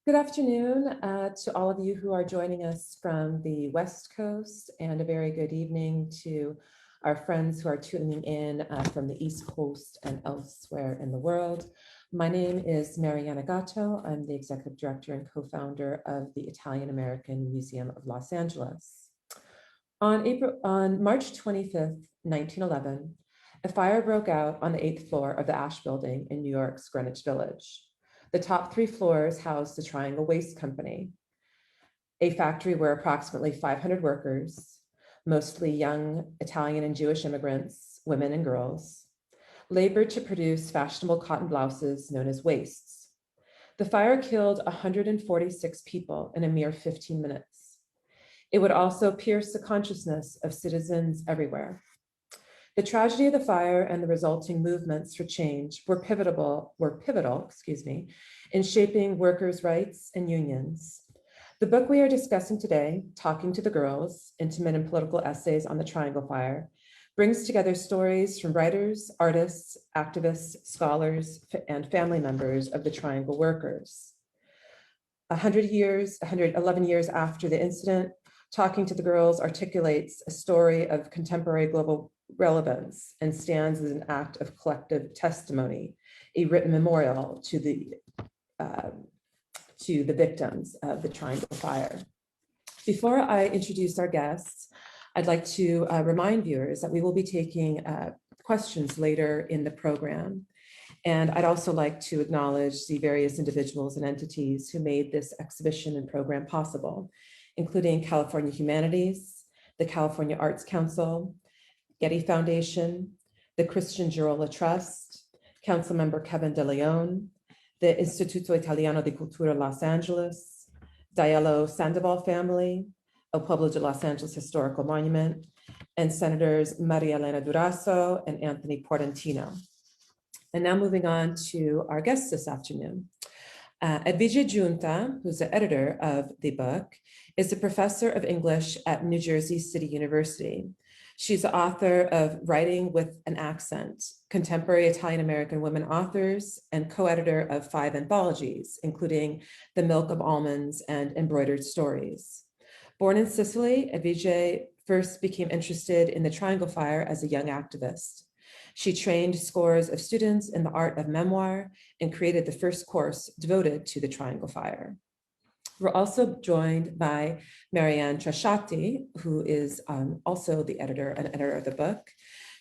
Good afternoon to all of you who are joining us from the West Coast, and a very good evening to our friends who are tuning in from the East Coast and elsewhere in the world. My name is Mary Anne Trasciatti. I'm the Executive Director and co-founder of the Italian American Museum of Los Angeles. On March 25th, 1911, a fire broke out on the 8th floor of the Asch Building in New York's Greenwich Village. The top 3 floors housed the Triangle Waste Company, a factory where approximately 500 workers, mostly young Italian and Jewish immigrants, women and girls, labored to produce fashionable cotton blouses known as waists. The fire killed 146 people in a mere 15 minutes. It would also pierce the consciousness of citizens everywhere. The tragedy of the fire and the resulting movements for change were pivotal, in shaping workers' rights and unions. The book we are discussing today, Talking to the Girls, Intimate and Political Essays on the Triangle Fire, brings together stories from writers, artists, activists, scholars, and family members of the Triangle workers. 111 years after the incident, Talking to the Girls articulates a story of contemporary global relevance and stands as an act of collective testimony, a written memorial to the victims of the Triangle Fire. Before I introduce our guests, I'd like to remind viewers that we will be taking questions later in the program. And I'd also like to acknowledge the various individuals and entities who made this exhibition and program possible, including California Humanities, the California Arts Council, Getty Foundation, the Christian Girola Trust, Councilmember Kevin De Leon, the Istituto Italiano di Cultura Los Angeles, Diallo Sandoval family, El Pueblo de Los Angeles Historical Monument, and Senators Maria Elena Durazo and Anthony Portantino. And now moving on to our guests this afternoon. Edvige Giunta, who's the editor of the book, is a professor of English at New Jersey City University. She's the author of Writing with an Accent, Contemporary Italian-American Women Authors, and co-editor of 5 anthologies, including The Milk of Almonds and Embroidered Stories. Born in Sicily, Edvige first became interested in the Triangle Fire as a young activist. She trained scores of students in the art of memoir and created the first course devoted to the Triangle Fire. We're also joined by Mary Anne Trasciatti, who is also the editor of the book.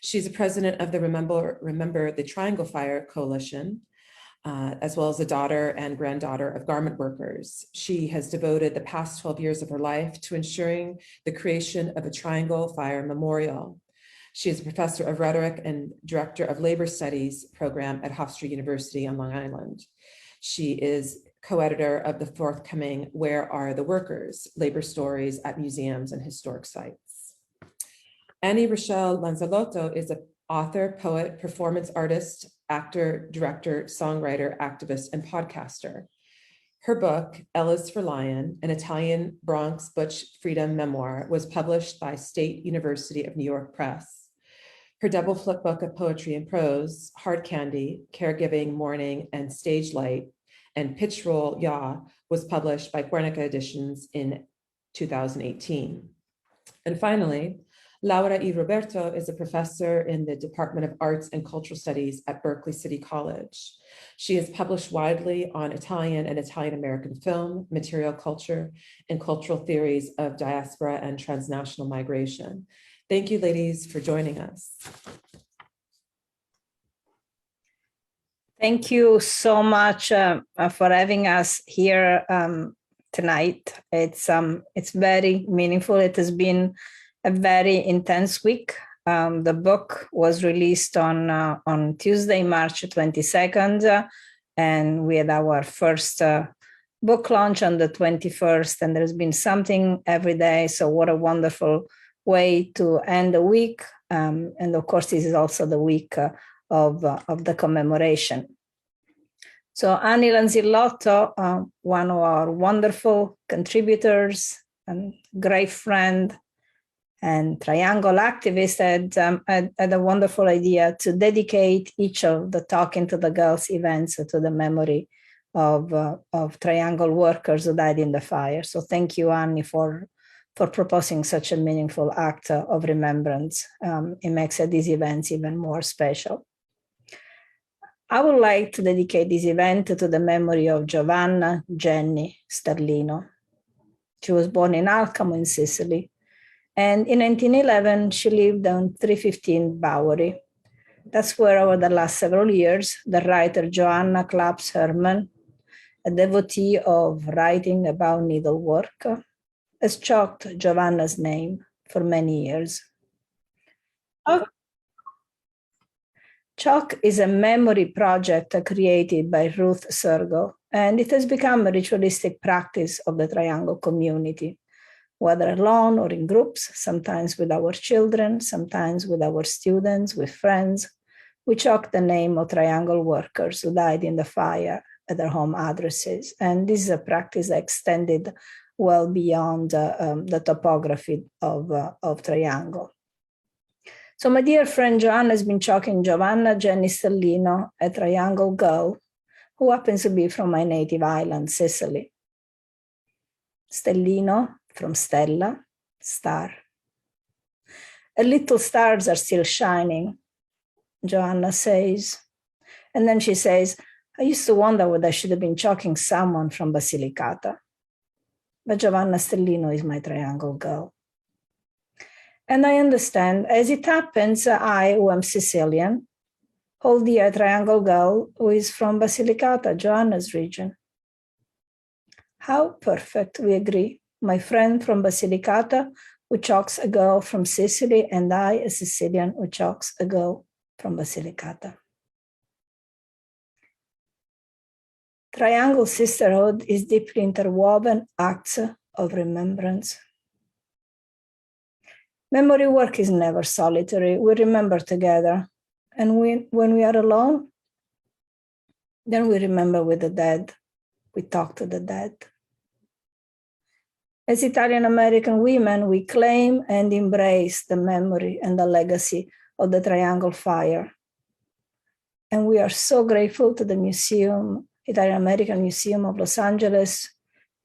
She's the president of the Remember the Triangle Fire Coalition, as well as a daughter and granddaughter of garment workers. She has devoted the past 12 years of her life to ensuring the creation of a Triangle Fire Memorial. She is a professor of rhetoric and director of labor studies program at Hofstra University on Long Island. She is co-editor of the forthcoming Where Are the Workers? Labor Stories at Museums and Historic Sites. Rachele Lanzillotto is an author, poet, performance artist, actor, director, songwriter, activist, and podcaster. Her book, L is for Lion, an Italian Bronx Butch freedom memoir, was published by State University of New York Press. Her double flip book of poetry and prose, Hard Candy, Caregiving, Mourning, and Stage Light, and Pitch Roll Ya, was published by Guernica Editions in 2018. And finally, Laura E. Roberto is a professor in the Department of Arts and Cultural Studies at Berkeley City College. She has published widely on Italian and Italian-American film, material culture, and cultural theories of diaspora and transnational migration. Thank you, ladies, for joining us. Thank you so much for having us here tonight. It's very meaningful. It has been a very intense week. The book was released on Tuesday, March 22nd, and we had our first book launch on the 21st, and there's been something every day. So what a wonderful way to end the week. And of course, this is also the week of the commemoration. So Annie Lanzillotto, one of our wonderful contributors and great friend and Triangle activist, had a wonderful idea to dedicate each of the Talking to the Girls events to the memory of triangle workers who died in the fire. So thank you, Annie, for proposing such a meaningful act of remembrance. It makes these events even more special. I would like to dedicate this event to the memory of Giovanna Jenny Sterlino. She was born in Alcamo in Sicily, and in 1911, she lived on 315 Bowery. That's where over the last several years, the writer Joanna Claps Herman, a devotee of writing about needlework, has chalked Giovanna's name for many years. Chalk is a memory project created by Ruth Sergo, and it has become a ritualistic practice of the Triangle community, whether alone or in groups, sometimes with our children, sometimes with our students, with friends. We chalk the name of Triangle workers who died in the fire at their home addresses. And this is a practice that extended well beyond the topography of Triangle. So my dear friend Joanna has been chalking Giovanna Jenny Stellino, a Triangle girl, who happens to be from my native island, Sicily. Stellino, from Stella, star. Her little stars are still shining, Joanna says. And then she says, I used to wonder whether I should have been chalking someone from Basilicata. But Giovanna Stellino is my Triangle girl. And I understand, as it happens, I, who am Sicilian, hold dear a Triangle girl who is from Basilicata, Joanna's region. How perfect, we agree. My friend from Basilicata who chalks a girl from Sicily, and I, a Sicilian, who chalks a girl from Basilicata. Triangle sisterhood is deeply interwoven acts of remembrance. Memory work is never solitary. We remember together. And when we are alone, then we remember with the dead. We talk to the dead. As Italian American women, we claim and embrace the memory and the legacy of the Triangle fire. And we are so grateful to the museum, Italian American Museum of Los Angeles,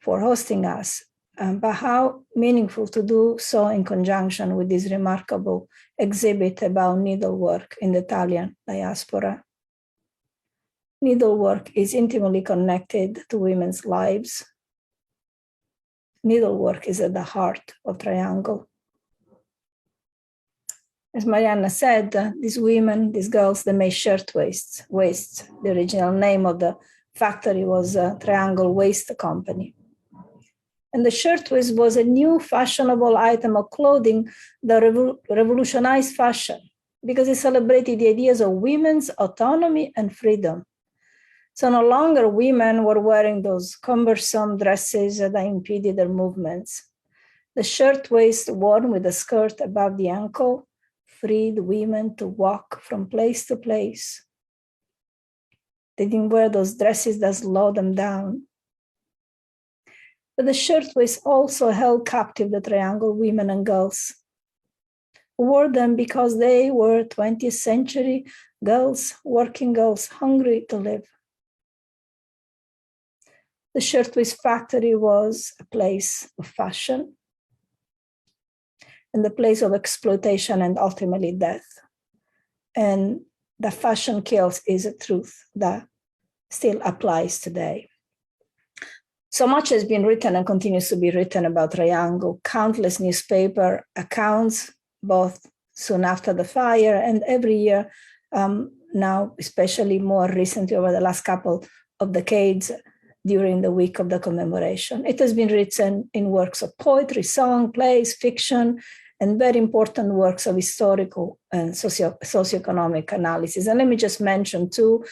for hosting us. But how meaningful to do so in conjunction with this remarkable exhibit about needlework in the Italian diaspora. Needlework is intimately connected to women's lives. Needlework is at the heart of Triangle. As Marianna said, these women, these girls, they made shirtwaists. The original name of the factory was Triangle Waist Company. And the shirtwaist was a new fashionable item of clothing that revolutionized fashion because it celebrated the ideas of women's autonomy and freedom. So no longer women were wearing those cumbersome dresses that impeded their movements. The shirtwaist worn with a skirt above the ankle freed women to walk from place to place. They didn't wear those dresses that slowed them down. But the shirtwaist also held captive the Triangle women and girls who wore them because they were 20th century girls, working girls, hungry to live. The Shirtwaist factory was a place of fashion and the place of exploitation and ultimately death. And the fashion kills is a truth that still applies today. So much has been written and continues to be written about Triangle, countless newspaper accounts, both soon after the fire and every year now, especially more recently over the last couple of decades during the week of the commemoration. It has been written in works of poetry, song, plays, fiction, and very important works of historical and socioeconomic analysis. And let me just mention two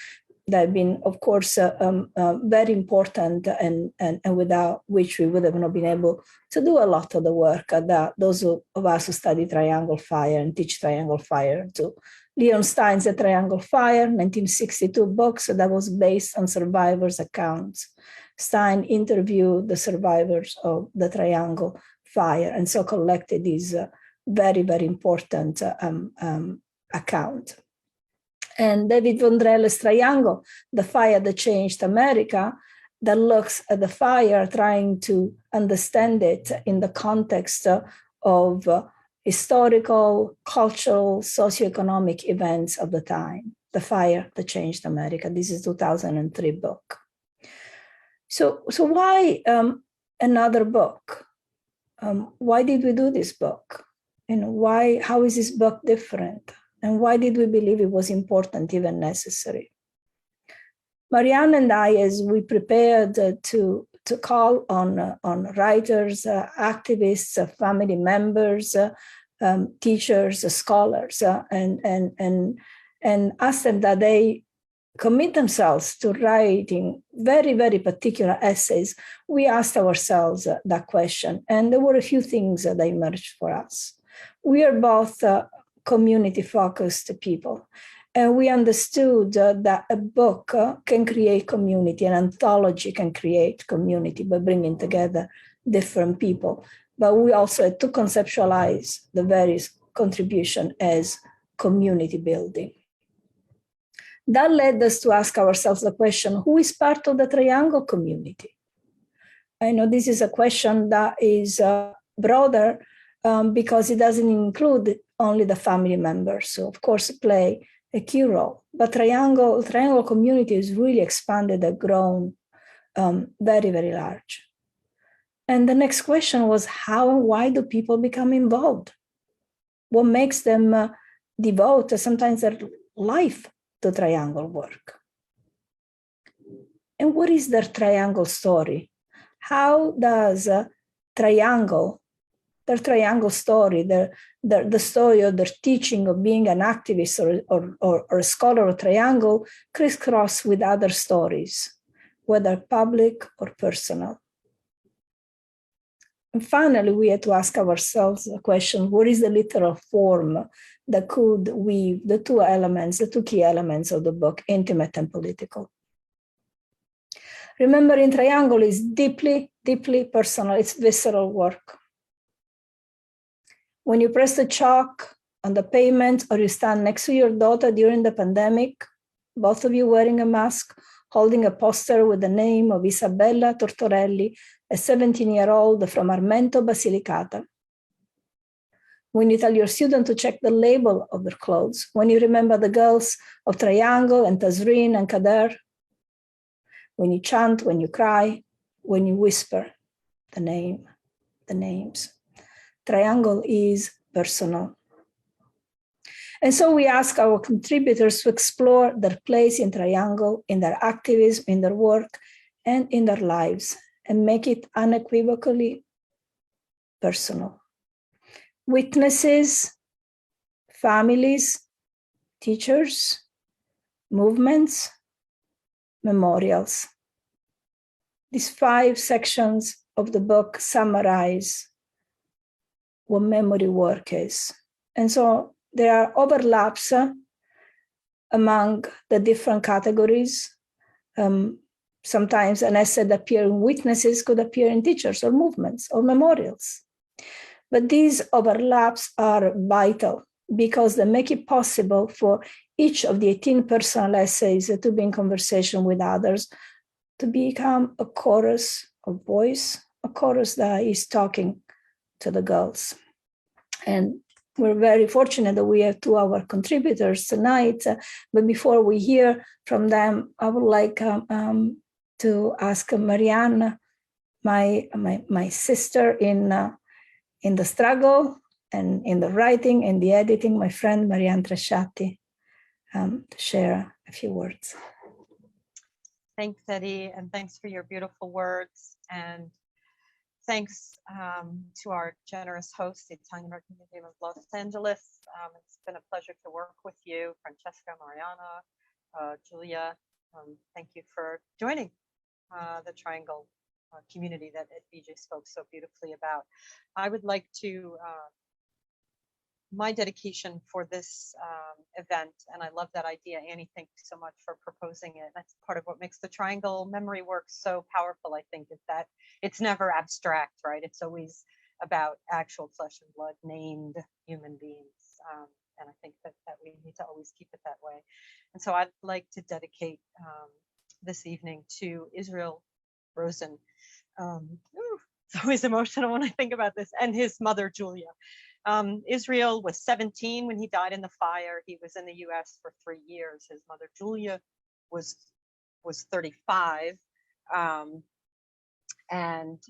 that have been, of course, very important and without which we would have not been able to do a lot of the work that those of us who study Triangle Fire and teach Triangle Fire do. Leon Stein's The Triangle Fire, 1962 book, so that was based on survivors' accounts. Stein interviewed the survivors of the Triangle Fire and so collected this very, very important account. And David Vondrelle's triangle, the fire that changed America, that looks at the fire, trying to understand it in the context of historical, cultural, socioeconomic events of the time. The fire that changed America. This is 2003 book. So why another book? Why did we do this book? How is this book different? And why did we believe it was important, even necessary? Mary Anne and I, as we prepared to call on writers, activists, family members, teachers, scholars, and asked them that they commit themselves to writing very, very particular essays, we asked ourselves that question. And there were a few things that emerged for us. We are both community-focused people. And we understood that a book can create community, an anthology can create community by bringing together different people. But we also had to conceptualize the various contributions as community building. That led us to ask ourselves the question, who is part of the triangle community? I know this is a question that is broader because it doesn't include only the family members, so of course play a key role. But triangle community is really expanded and grown very, very large. And the next question was, how and why do people become involved? What makes them devote sometimes their life to triangle work? And what is their triangle story? How does their triangle story, the story of their teaching of being an activist or a scholar of triangle crisscross with other stories, whether public or personal? And finally, we had to ask ourselves the question, what is the literal form that could weave the two key elements of the book, intimate and political? Remembering triangle is deeply, deeply personal. It's visceral work. When you press the chalk on the pavement or you stand next to your daughter during the pandemic, both of you wearing a mask, holding a poster with the name of Isabella Tortorelli, a 17-year-old from Armento, Basilicata. When you tell your student to check the label of their clothes, when you remember the girls of Triangle and Tazreen and Kader, when you chant, when you cry, when you whisper the names. Triangle is personal. And so we ask our contributors to explore their place in triangle, in their activism, in their work, and in their lives, and make it unequivocally personal. Witnesses, families, teachers, movements, memorials. These 5 sections of the book summarize what memory work is. And so there are overlaps among the different categories. Sometimes an essay that appears in witnesses could appear in teachers or movements or memorials. But these overlaps are vital because they make it possible for each of the 18 personal essays to be in conversation with others, to become a chorus of voice, a chorus that is talking to the girls. And we're very fortunate that we have 2 of our contributors tonight. But before we hear from them, I would like to ask Mary Anne, my sister in the struggle and in the writing and the editing, my friend Mary Anne Trasciatti, to share a few words. Thanks, Eddie, and thanks for your beautiful words. And thanks to our generous host, the Italian American Museum of Los Angeles. It's been a pleasure to work with you, Francesca, Mariana, Julia. Thank you for joining the Triangle community that Edvige spoke so beautifully about. I would like to, my dedication for this event, and I love that idea, Annie, thank you so much for proposing it. That's part of what makes the Triangle memory work so powerful, I think, is that it's never abstract, right? It's always about actual flesh and blood, named human beings. And I think that we need to always keep it that way. And so I'd like to dedicate this evening to Israel Rosen. It's always emotional when I think about this, and his mother, Julia. Israel was 17 when he died in the fire. He was in the US for 3 years. His mother, Julia, was 35. And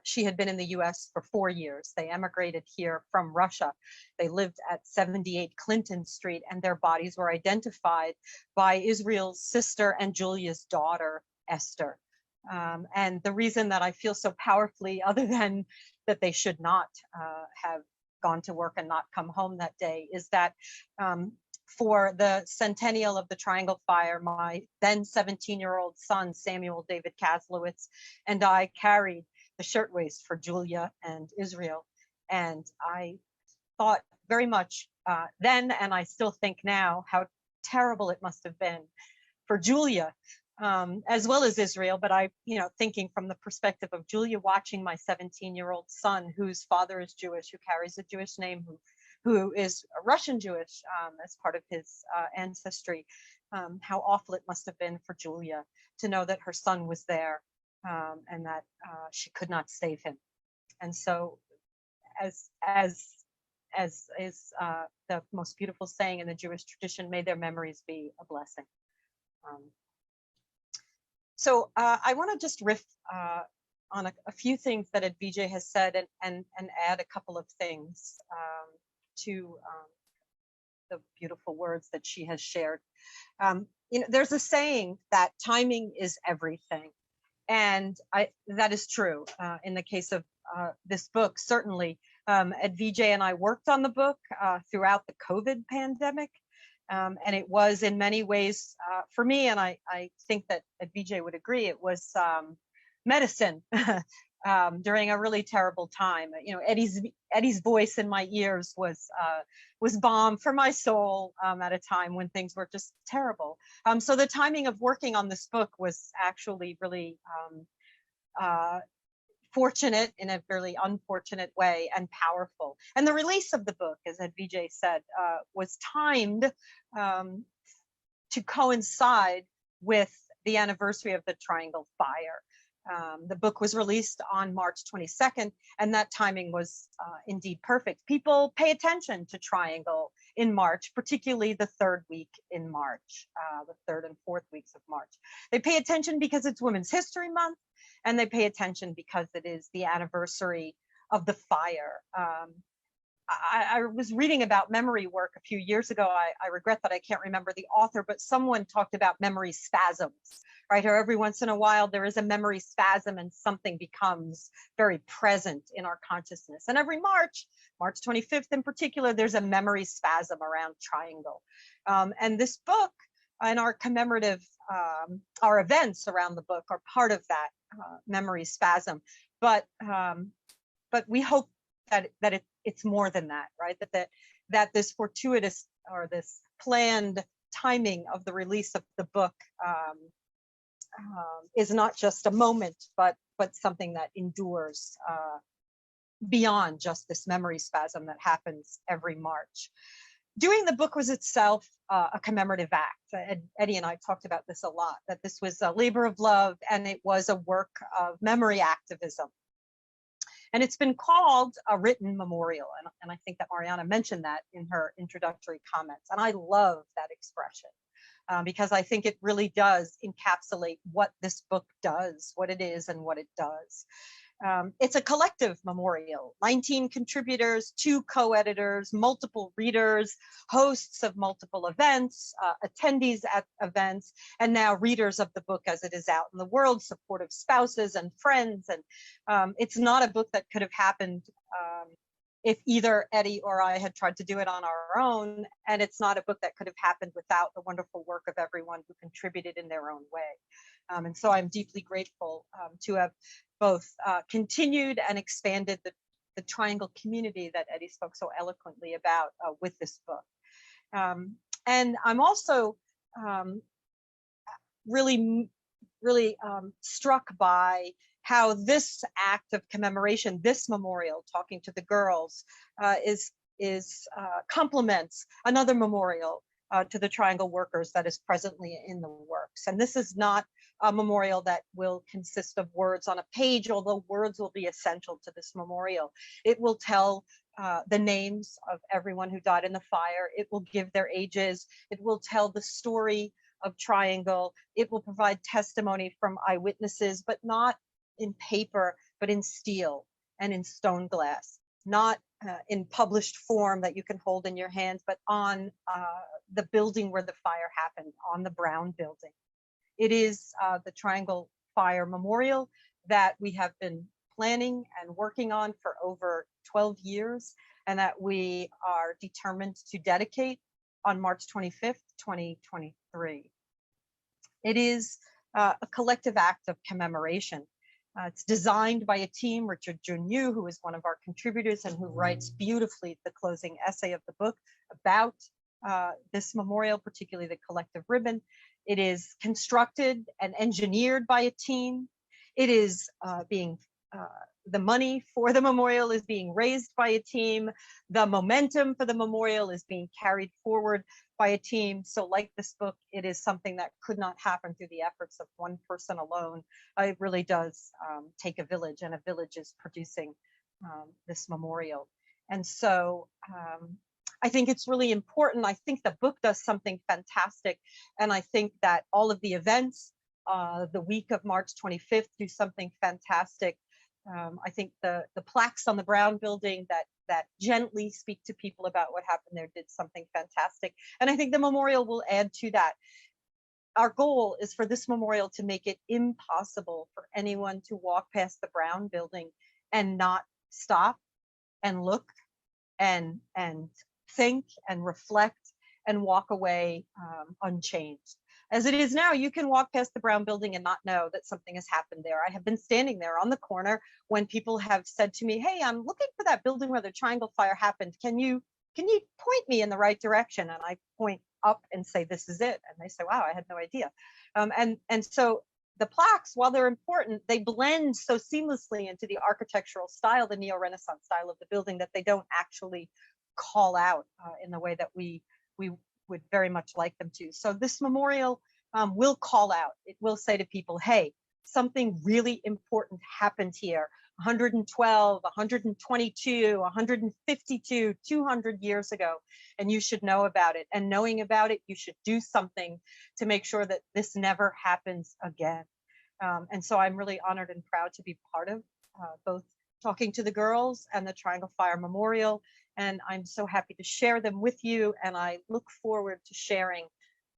she had been in the US for 4 years. They emigrated here from Russia. They lived at 78 Clinton Street, and their bodies were identified by Israel's sister and Julia's daughter, Esther. And the reason that I feel so powerfully, other than that they should not have gone to work and not come home that day, is that for the centennial of the Triangle Fire, my then 17-year-old son, Samuel David Kaslowitz, and I carried the shirtwaist for Julia and Israel. And I thought very much then, and I still think now, how terrible it must have been for Julia, as well as Israel. But I, thinking from the perspective of Julia, watching my 17-year-old son, whose father is Jewish, who carries a Jewish name, who is Russian Jewish as part of his ancestry, how awful it must have been for Julia to know that her son was there and that she could not save him. And so, as is the most beautiful saying in the Jewish tradition, may their memories be a blessing. So I want to just riff on a few things that Edvige has said and add a couple of things to the beautiful words that she has shared. There's a saying that timing is everything. And that is true in the case of this book, certainly. Edvige and I worked on the book throughout the COVID pandemic. And it was in many ways, for me, and I think that Edvige would agree, it was medicine during a really terrible time. Eddie's voice in my ears was balm for my soul at a time when things were just terrible. So the timing of working on this book was actually really fortunate in a really unfortunate way, and powerful. And the release of the book, as Edvige said, was timed to coincide with the anniversary of the Triangle Fire. The book was released on March 22nd, and that timing was indeed perfect. People pay attention to Triangle in March, particularly the third week in March, the third and fourth weeks of March. They pay attention because it's Women's History Month, and they pay attention because it is the anniversary of the fire. I was reading about memory work a few years ago. I regret that I can't remember the author, but someone talked about memory spasms, right? Or every once in a while, there is a memory spasm and something becomes very present in our consciousness. And every March 25th in particular, there's a memory spasm around Triangle. And this book and our commemorative, our events around the book are part of that memory spasm. But we hope that it's more than that, right? That this fortuitous or this planned timing of the release of the book is not just a moment, but something that endures beyond just this memory spasm that happens every March. Doing the book was itself a commemorative act. Eddie and I talked about this a lot, that this was a labor of love and it was a work of memory activism. And it's been called a written memorial. And I think that Mariana mentioned that in her introductory comments. And I love that expression because I think it really does encapsulate what this book does, what it is and what it does. It's a collective memorial, 19 contributors, 2 co-editors, multiple readers, hosts of multiple events, attendees at events, and now readers of the book as it is out in the world, supportive spouses and friends. And it's not a book that could have happened if either Eddie or I had tried to do it on our own. And it's not a book that could have happened without the wonderful work of everyone who contributed in their own way. And so I'm deeply grateful to have both continued and expanded the Triangle community that Eddie spoke so eloquently about with this book. And I'm also really struck by how this act of commemoration, this memorial, talking to the girls, is complements another memorial to the Triangle workers that is presently in the works. And this is not a memorial that will consist of words on a page, although words will be essential to this memorial. It will tell the names of everyone who died in the fire. It will give their ages. It will tell the story of Triangle. It will provide testimony from eyewitnesses, but not in paper, but in steel and in stone glass, not in published form that you can hold in your hands, but on the building where the fire happened, on the Brown building. It is the Triangle Fire Memorial that we have been planning and working on for over 12 years, and that we are determined to dedicate on March 25th, 2023. It is a collective act of commemoration. It's designed by a team, Richard Junyu, who is one of our contributors and who writes beautifully the closing essay of the book about this memorial, particularly the collective ribbon. It is constructed and engineered by a team. It is the money for the memorial is being raised by a team. The momentum for the memorial is being carried forward by a team. So like this book, it is something that could not happen through the efforts of one person alone. It really does take a village, and a village is producing this memorial. And so I think it's really important. I think the book does something fantastic. And I think that all of the events, the week of March 25th, do something fantastic. I think the plaques on the Brown building that gently speak to people about what happened there did something fantastic. And I think the memorial will add to that. Our goal is for this memorial to make it impossible for anyone to walk past the Brown building and not stop and look and think and reflect and walk away unchanged. As it is now, you can walk past the Brown building and not know that something has happened there. I have been standing there on the corner when people have said to me, "Hey, I'm looking for that building where the Triangle fire happened. Can you point me in the right direction?" And I point up and say, "This is it." And they say, "Wow, I had no idea." And so the plaques, while they're important, they blend so seamlessly into the architectural style, the neo-Renaissance style of the building, that they don't actually call out in the way that we would very much like them to. So this memorial will call out. It will say to people, "Hey, something really important happened here 112, 122, 152, 200 years ago, and you should know about it. And knowing about it, you should do something to make sure that this never happens again." And so I'm really honored and proud to be part of both Talking to the Girls and the Triangle Fire Memorial. And I'm so happy to share them with you. And I look forward to sharing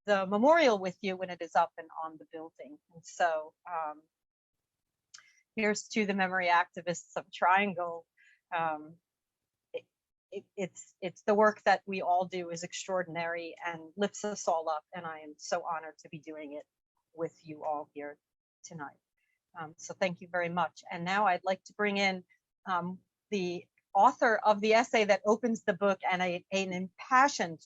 the memorial with you when it is up and on the building. And so here's to the memory activists of Triangle. It's the work that we all do is extraordinary and lifts us all up. And I am so honored to be doing it with you all here tonight. So thank you very much. And now I'd like to bring in the author of the essay that opens the book and an impassioned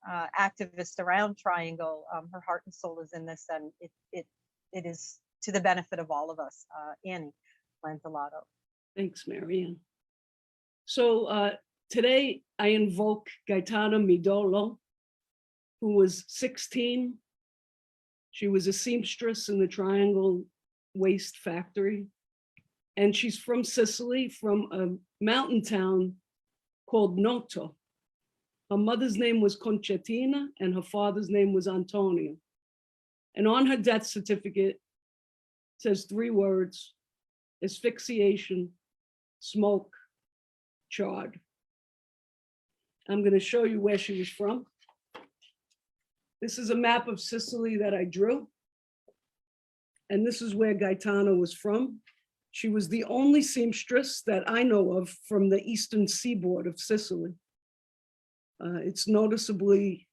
activist around Triangle. Her heart and soul is in this, and it is to the benefit of all of us. Annie Lanzillotto. Thanks, Mary Anne. So today I invoke Gaetana Midolo, who was 16. She was a seamstress in the Triangle waste factory. And she's from Sicily, from a mountain town called Noto. Her mother's name was Concettina and her father's name was Antonio. And on her death certificate, it says 3 words: asphyxiation, smoke, charred. I'm going to show you where she was from. This is a map of Sicily that I drew. And this is where Gaetana was from. She was the only seamstress that I know of from the eastern seaboard of Sicily. It's noticeably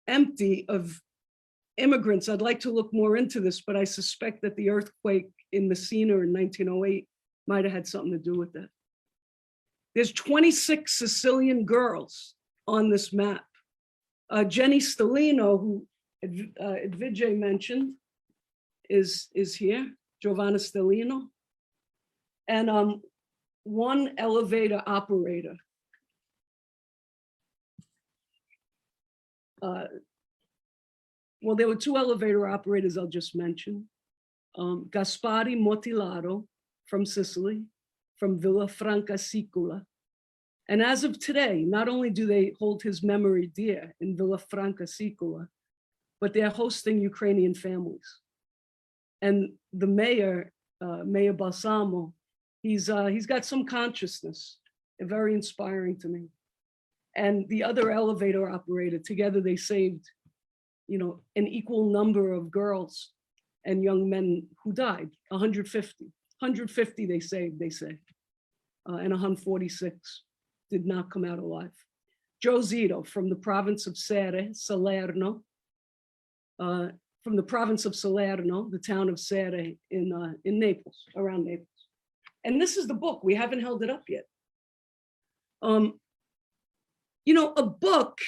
empty of immigrants. I'd like to look more into this, but I suspect that the earthquake in Messina in 1908 might have had something to do with that. There's 26 Sicilian girls on this map. Jenny Stellino, who Edvige mentioned, is here. Giovanna Stellino, and one elevator operator well, there were two elevator operators I'll just mention. Gaspari Motilaro from Sicily, from Villa Francasicula. And as of today, not only do they hold his memory dear in Villa Francasicula, but they're hosting Ukrainian families. And the mayor, Mayor Balsamo, he's got some consciousness, very inspiring to me. And the other elevator operator, together they saved, an equal number of girls and young men who died, 150. 150 they saved, they say, and 146 did not come out alive. Joe Zito from the province of Salerno, from the province of Salerno, the town of Serre in Naples, around Naples. And this is the book, we haven't held it up yet. A book,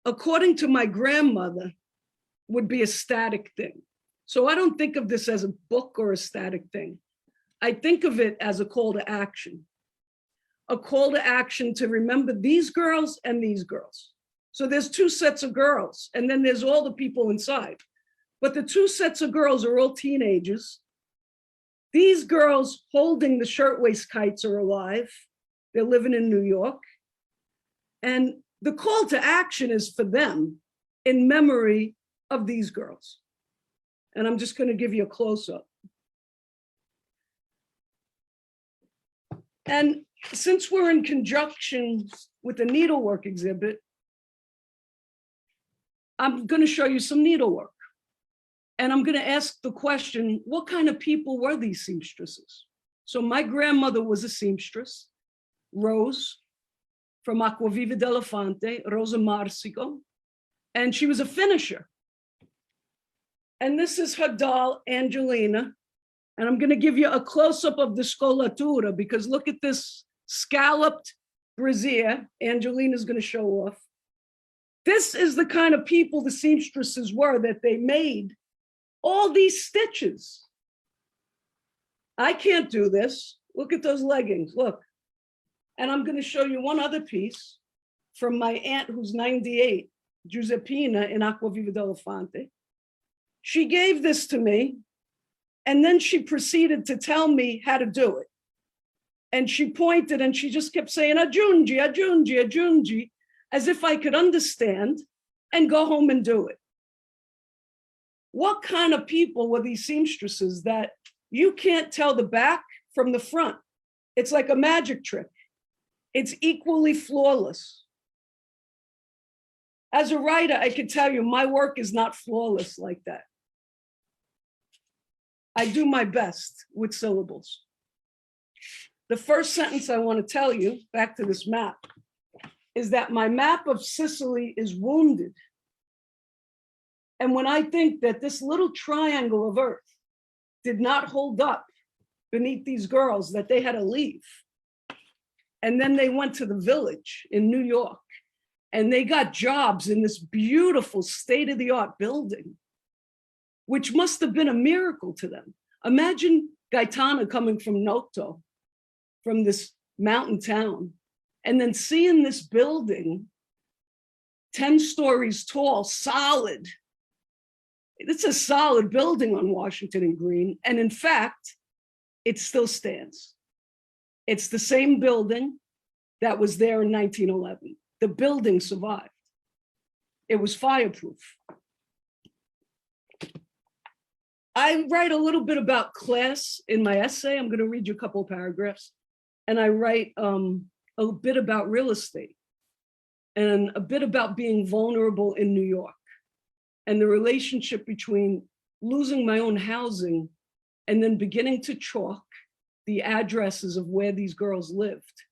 according to my grandmother, would be a static thing. So I don't think of this as a book or a static thing. I think of it as a call to action. A call to action to remember these girls and these girls. So there's two sets of girls, and then there's all the people inside. But the two sets of girls are all teenagers. These girls holding the shirtwaist kites are alive. They're living in New York. And the call to action is for them in memory of these girls. And I'm just going to give you a close-up. And since we're in conjunction with the needlework exhibit, I'm going to show you some needlework. And I'm going to ask the question, what kind of people were these seamstresses? So my grandmother was a seamstress, Rose, from Acquaviva dell'Elefante, Rosa Marsico, and she was a finisher. And this is her doll, Angelina. And I'm going to give you a close-up of the scolatura, because look at this scalloped brassiere Angelina's going to show off. This is the kind of people the seamstresses were, that they made all these stitches. I can't do this. Look at those leggings, look. And I'm going to show you one other piece from my aunt who's 98, Giuseppina in Acquaviva dell'Elefante. She gave this to me, and then she proceeded to tell me how to do it. And she pointed and she just kept saying, aggiungi, aggiungi, aggiungi, as if I could understand and go home and do it. What kind of people were these seamstresses that you can't tell the back from the front? It's like a magic trick. It's equally flawless. As a writer, I can tell you my work is not flawless like that. I do my best with syllables. The first sentence I want to tell you, back to this map, is that my map of Sicily is wounded. And when I think that this little triangle of earth did not hold up beneath these girls, that they had to leave. And then they went to the village in New York, and they got jobs in this beautiful state-of-the-art building, which must have been a miracle to them. Imagine Gaetana coming from Noto, from this mountain town, and then seeing this building 10 stories tall, solid. It's a solid building on Washington and Green. And in fact, it still stands. It's the same building that was there in 1911. The building survived. It was fireproof. I write a little bit about class in my essay. I'm going to read you a couple of paragraphs. And I write a bit about real estate and a bit about being vulnerable in New York and the relationship between losing my own housing and then beginning to chalk the addresses of where these girls lived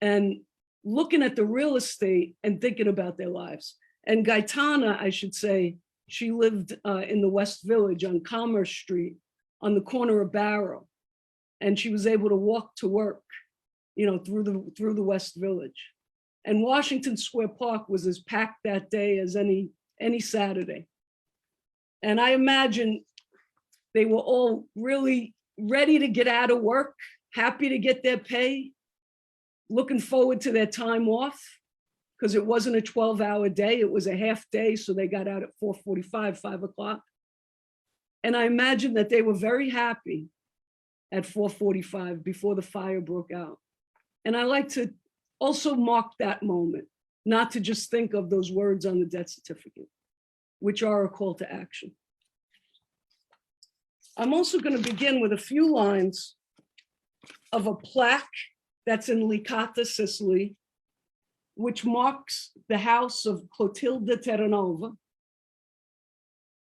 and looking at the real estate and thinking about their lives. And Gaetana, I should say, she lived in the West Village on Commerce Street on the corner of Barrow. And she was able to walk to work, through the West Village. And Washington Square Park was as packed that day as any Saturday. And I imagine they were all really ready to get out of work, happy to get their pay, looking forward to their time off. because it wasn't a 12-hour day, it was a half day, so they got out at 4:45, 5 o'clock. And I imagine that they were very happy at 4:45 before the fire broke out. And I like to also mark that moment, not to just think of those words on the death certificate, which are a call to action. I'm also going to begin with a few lines of a plaque that's in Licata, Sicily, which marks the house of Clotilde Terranova.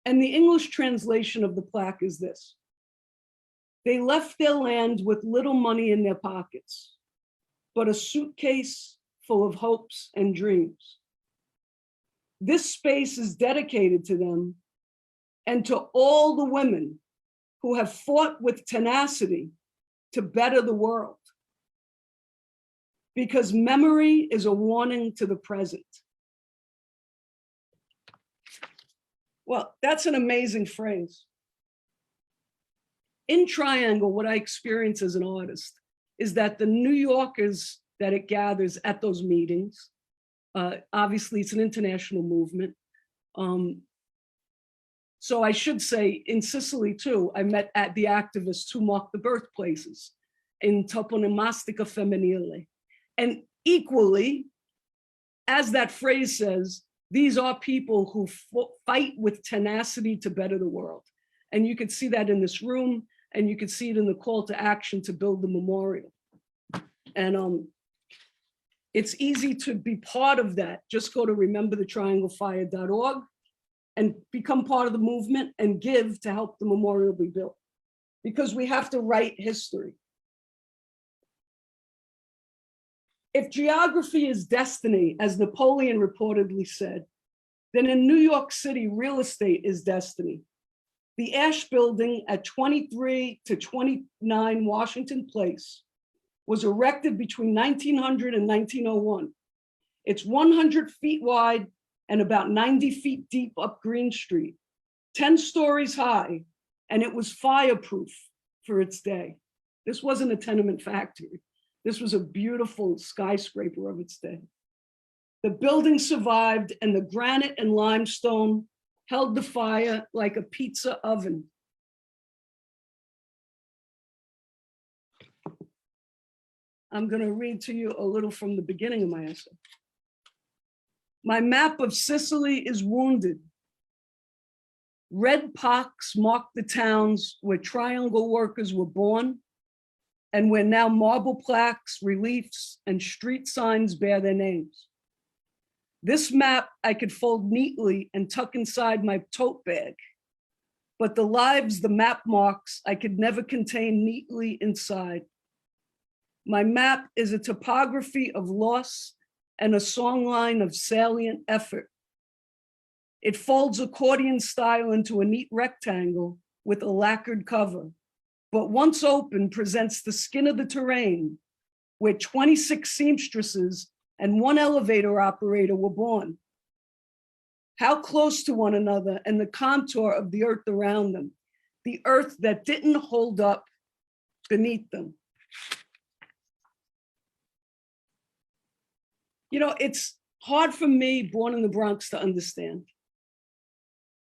And the English translation of the plaque is this: "They left their land with little money in their pockets, but a suitcase full of hopes and dreams. This space is dedicated to them and to all the women who have fought with tenacity to better the world. Because memory is a warning to the present." Well, that's an amazing phrase. In Triangle, what I experience as an artist is that the New Yorkers that it gathers at those meetings, obviously it's an international movement. So I should say in Sicily too, I met at the activists who mark the birthplaces in Toponomastica Femminile. And equally, as that phrase says, these are people who fight with tenacity to better the world. And you could see that in this room, and you could see it in the call to action to build the memorial. And it's easy to be part of that. Just go to rememberthetrianglefire.org and become part of the movement and give to help the memorial be built. Because we have to write history. If geography is destiny, as Napoleon reportedly said, then in New York City, real estate is destiny. The Asch Building at 23 to 29 Washington Place was erected between 1900 and 1901. It's 100 feet wide and about 90 feet deep up Green Street, 10 stories high, and it was fireproof for its day. This wasn't a tenement factory. This was a beautiful skyscraper of its day. The building survived, and the granite and limestone held the fire like a pizza oven. I'm going to read to you a little from the beginning of my essay. My map of Sicily is wounded. Red pox mark the towns where triangle workers were born, and where now marble plaques, reliefs, and street signs bear their names. This map I could fold neatly and tuck inside my tote bag, but the lives the map marks I could never contain neatly inside. My map is a topography of loss and a songline of salient effort. It folds accordion style into a neat rectangle with a lacquered cover, but once open presents the skin of the terrain where 26 seamstresses and 1 elevator operator were born. How close to one another, and the contour of the earth around them, the earth that didn't hold up beneath them. You know, it's hard for me, born in the Bronx, to understand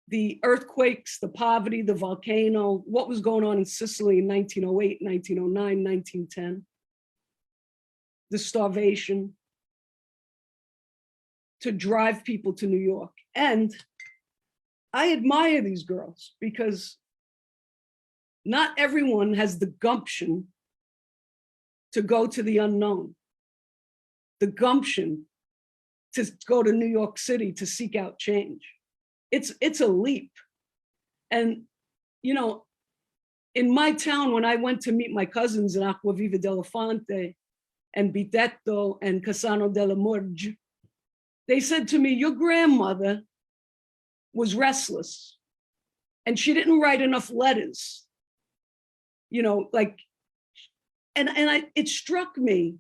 the earthquakes, the poverty, the volcano, what was going on in Sicily in 1908, 1909, 1910, the starvation, to drive people to New York. And I admire these girls because not everyone has the gumption to go to the unknown, the gumption to go to New York City to seek out change. It's a leap. And, you know, in my town, when I went to meet my cousins in Acquaviva della Fonte and Bitetto and Cassano della Murge, they said to me, your grandmother was restless and she didn't write enough letters, you know, like, and it struck me.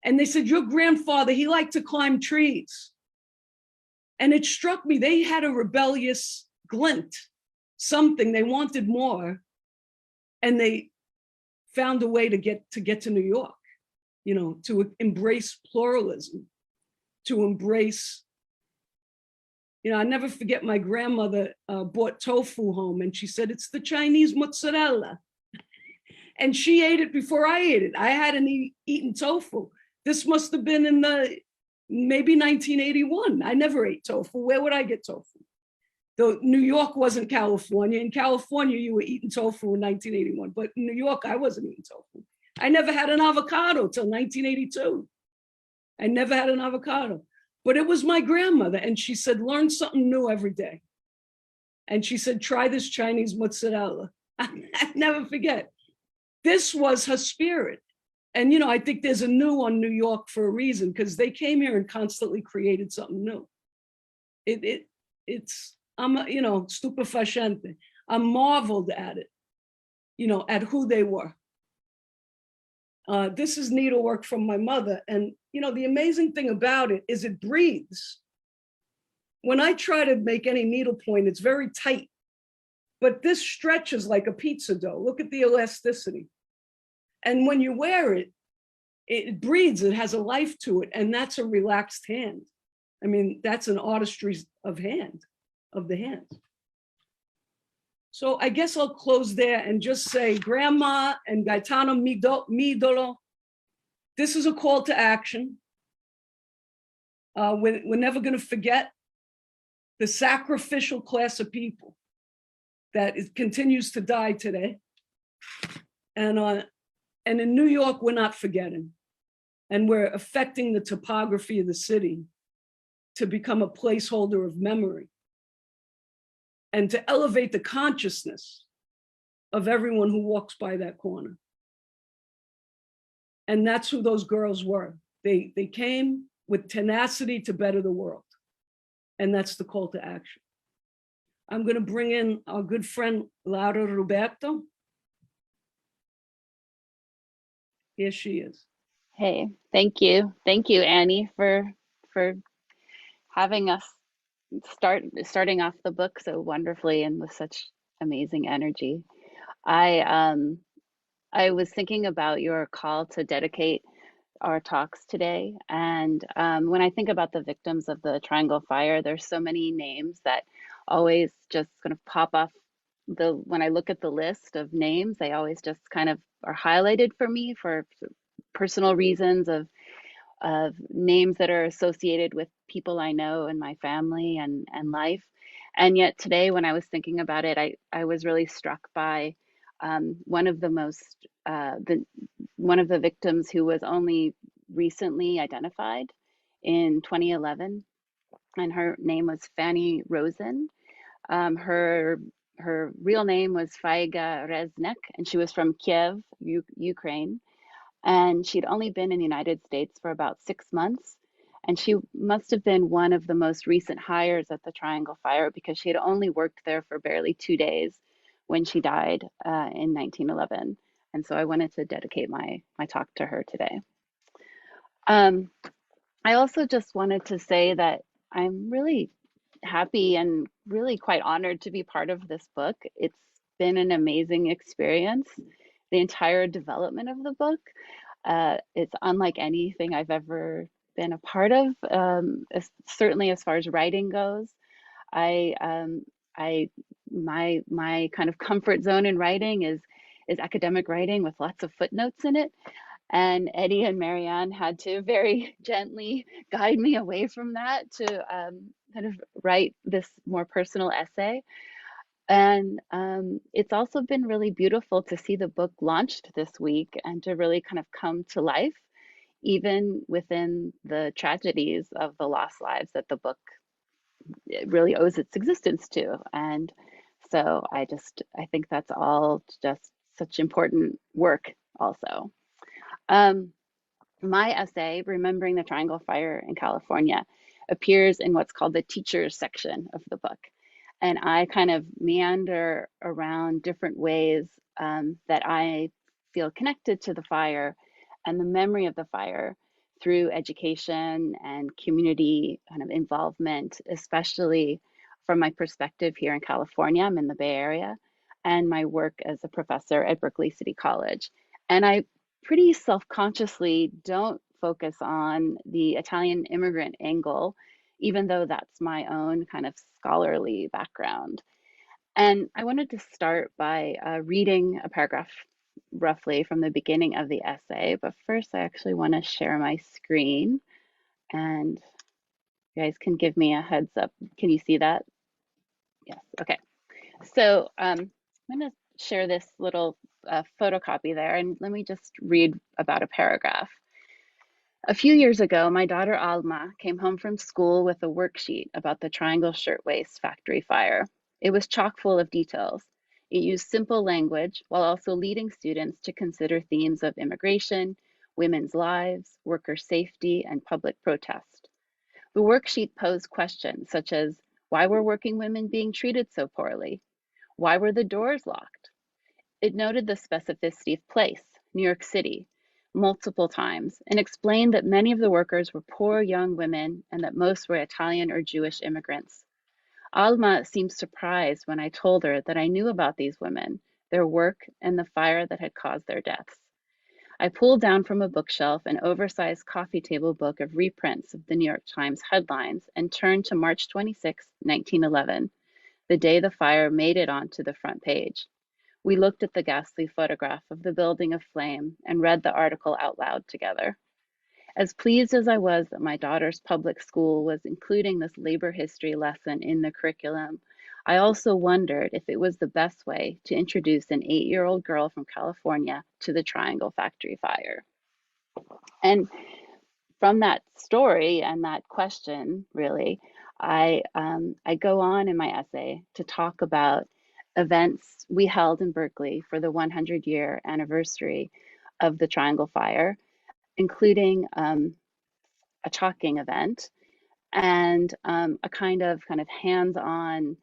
And they said, your grandfather, he liked to climb trees. And it struck me, they had a rebellious glint, something, they wanted more. And they found a way to get to New York, you know, to embrace pluralism. to embrace. You know, I never forget my grandmother bought tofu home and she said, it's the Chinese mozzarella. And she ate it before I ate it. I hadn't eaten tofu. This must have been in maybe 1981. I never ate tofu. Where would I get tofu? Though New York wasn't California. In California, you were eating tofu in 1981. But in New York, I wasn't eating tofu. I never had an avocado till 1982. I never had an avocado. But it was my grandmother. And she said, learn something new every day. And she said, try this Chinese mozzarella. I never forget. This was her spirit. And, you know, I think there's a new on New York for a reason, because they came here and constantly created something new. I'm, you know, stupefacente. I'm marveled at it, you know, at who they were. This is needlework from my mother. And, you know, the amazing thing about it is it breathes. When I try to make any needlepoint, it's very tight, but this stretches like a pizza dough. Look at the elasticity. And when you wear it, it breathes, it has a life to it. And that's a relaxed hand. I mean, that's an artistry of the hand. So I guess I'll close there and just say, Grandma and Gaetano Midolo, this is a call to action. We're never going to forget the sacrificial class of people that continues to die today. And in New York, we're not forgetting. And we're affecting the topography of the city to become a placeholder of memory and to elevate the consciousness of everyone who walks by that corner. And that's who those girls were. They came with tenacity to better the world. And that's the call to action. I'm going to bring in our good friend, Laura Roberto. Here she is. Hey, thank you. Thank you, Annie, for having us starting off the book so wonderfully and with such amazing energy. I was thinking about your call to dedicate our talks today. And when I think about the victims of the Triangle Fire, there's so many names that always just kind of pop off when I look at the list of names, they always just kind of are highlighted for me for personal reasons of names that are associated with people I know in my family and life. And yet today, when I was thinking about it, I was really struck by one of the victims who was only recently identified in 2011, and her name was Fanny Rosen. Her real name was Faiga Reznek, and she was from Kiev, Ukraine. And she'd only been in the United States for about 6 months. And she must have been one of the most recent hires at the Triangle Fire, because she had only worked there for barely 2 days when she died in 1911. And so I wanted to dedicate my talk to her today. I also just wanted to say that I'm really happy and really quite honored to be part of this book. It's been an amazing experience. The entire development of the book, it's unlike anything I've ever been a part of. Certainly as far as writing goes, my kind of comfort zone in writing is academic writing with lots of footnotes in it. And Eddie and Mary Anne had to very gently guide me away from that to kind of write this more personal essay. And it's also been really beautiful to see the book launched this week and to really kind of come to life, even within the tragedies of the lost lives that the book really owes its existence to. And so I think that's all just such important work also. My essay, Remembering the Triangle Fire in California, appears in what's called the teachers section of the book. And I kind of meander around different ways that I feel connected to the fire and the memory of the fire through education and community kind of involvement, especially from my perspective here in California. I'm in the Bay Area, and my work as a professor at Berkeley City College. And I pretty self-consciously don't focus on the Italian immigrant angle, even though that's my own kind of scholarly background. And I wanted to start by reading a paragraph roughly from the beginning of the essay, but first I actually want to share my screen, and you guys can give me a heads up. Can you see that? Yes, okay. So I'm going to share this little photocopy there, and let me just read about a paragraph. A few years ago, my daughter Alma came home from school with a worksheet about the Triangle Shirtwaist factory fire. It was chock full of details. It used simple language while also leading students to consider themes of immigration, women's lives, worker safety, and public protest. The worksheet posed questions such as, why were working women being treated so poorly? Why were the doors locked? It noted the specificity of place, New York City, multiple times, and explained that many of the workers were poor young women and that most were Italian or Jewish immigrants. Alma seemed surprised when I told her that I knew about these women, their work, and the fire that had caused their deaths. I pulled down from a bookshelf an oversized coffee table book of reprints of the New York Times headlines and turned to March 26, 1911, the day the fire made it onto the front page. We looked at the ghastly photograph of the building aflame and read the article out loud together. As pleased as I was that my daughter's public school was including this labor history lesson in the curriculum, I also wondered if it was the best way to introduce an 8-year-old girl from California to the Triangle Factory fire. And from that story and that question, really, I go on in my essay to talk about events we held in Berkeley for the 100-year anniversary of the Triangle Fire, including a talking event and a kind of hands-on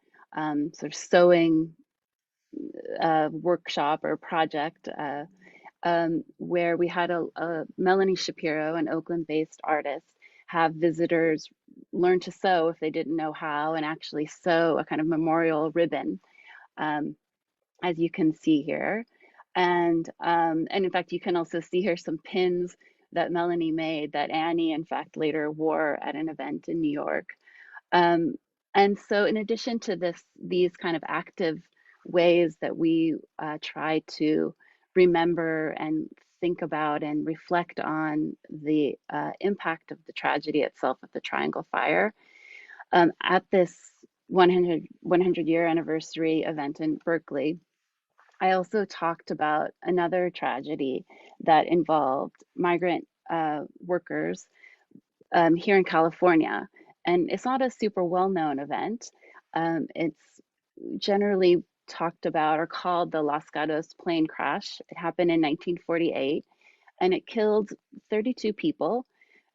sort of sewing workshop or project where we had a Melanie Shapiro, an Oakland-based artist, have visitors learn to sew if they didn't know how, and actually sew a kind of memorial ribbon, as you can see here. And in fact, you can also see here some pins that Melanie made that Annie, in fact, later wore at an event in New York. And so in addition to these kind of active ways that we try to remember and think about and reflect on the impact of the tragedy itself of the Triangle Fire, at this 100-year anniversary event in Berkeley, I also talked about another tragedy that involved migrant workers here in California. And it's not a super well-known event. It's generally talked about or called the Los Gatos plane crash. It happened in 1948, and it killed 32 people,